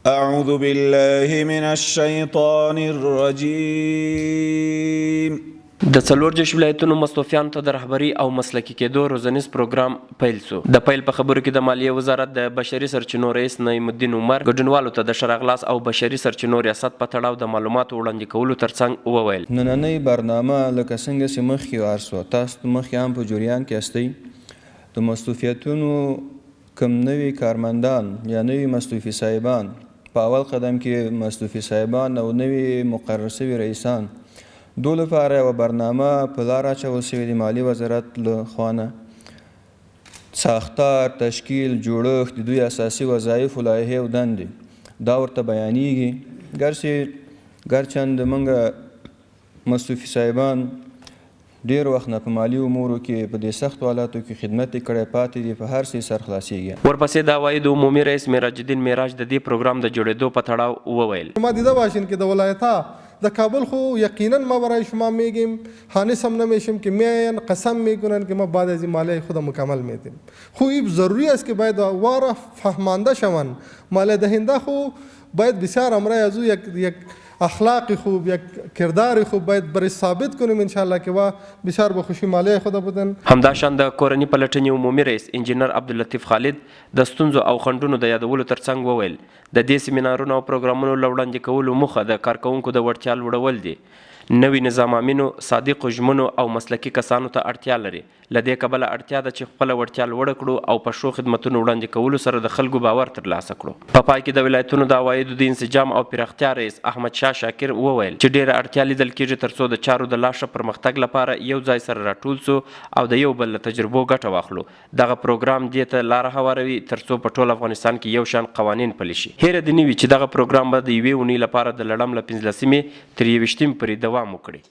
أعوذ بالله من الشيطان الرجيم. د څلور دیرش ولایتونو مستوفیانو ته د رهبري او مسلکي کېدو روزنیز پروګرام پیل سو. د پیل په خبرو کې د مالیې وزارت د بشري سرچینو رئیس نعیم الدین عمر ګډونوالو ته د شرغلاس او بشري سرچینو ریاست په تړاو د معلوماتو وړاندې کولو ترڅنګ وویل نننۍ برنامه لکه څنګه چې مخکې وارسو تاسو مخکې هم په جریان کې استئ د مستوفیتونو کم نوي کارمندان یا نوي مستوفي صاحبان په اول قدم کې مستوفي صاحبان او نوي مقرر شوي رئیسان دو لپاره یوه برنامه په لار اچول شوې د مالیې وزارت له خوا نه ساختار تشکیل جوړښت د دوی اساسي وظایفو لایحې او دندې دا ورته بیانیږي ګرچند موږ مستوفي صاحبان ډیر وخت نه په مالي امورو کې په دې سختو حالاتو کې خدمت یې کړی پاتې دي په هر څه سر خلاصیږي. ورپسې د عوایدو عمومي رئیس معراج الدین معراج د دې پروګرام د جوړېدو په تړاو وویل ما دیده باشین که د ولایتها در کابل خو یقینا ما برای شما میگیم حانس هم نمیشیم که میاین قسم میکنن که ما بعد از این مالیه خود مکمل میدیم. خو این ضروری است که باید واره فهمانده شون مالیه دهنده خو باید بسیار امرای از او یک اخلاق خوب یک کردار خوب باید برای ثابت کنیم انشاءالله که وا بسیار به خوشی مالیه خود بدن. همداشان د کورنۍ پلټنې عمومي رئیس انجینر عبداللطیف خالد د ستونزو او خنډونو د یادولو ترڅنګ وویل د دې سیمینارونو او پروګرامونو له وړاندې کولو موخه د کارکوونکو د وړتیا لوړول دي. نوي نظام امینو صادقو ژمنو او مسلکي کسانو ته اړتیا لري. له دې کبله اړتیا ده چې خپله وړتیا لوړه کړو او په ښو خدمتونو وړاندې کولو سره د خلکو باور ترلاسه کړو. په پای کې د ولایتونو د عوایدو د انسجام او پراختیا رئیس احمد شاه شاکر وویل چې ډیره اړتیا لیدل کیږي ترڅو د چارو د لا ښه پرمختګ لپاره یو ځای سره راټول سو او د یو بل له تجربو ګټه واخلو. دغه پروګرام دې ته لاره هواروي ترڅو په ټول افغانستان کې یو شان قوانین پلي شي. هیره دې نه وي چې دغه پروګرام به د یوې اونۍ لپاره د لړم له 15مې تر 21مې پورې دوام وکړي.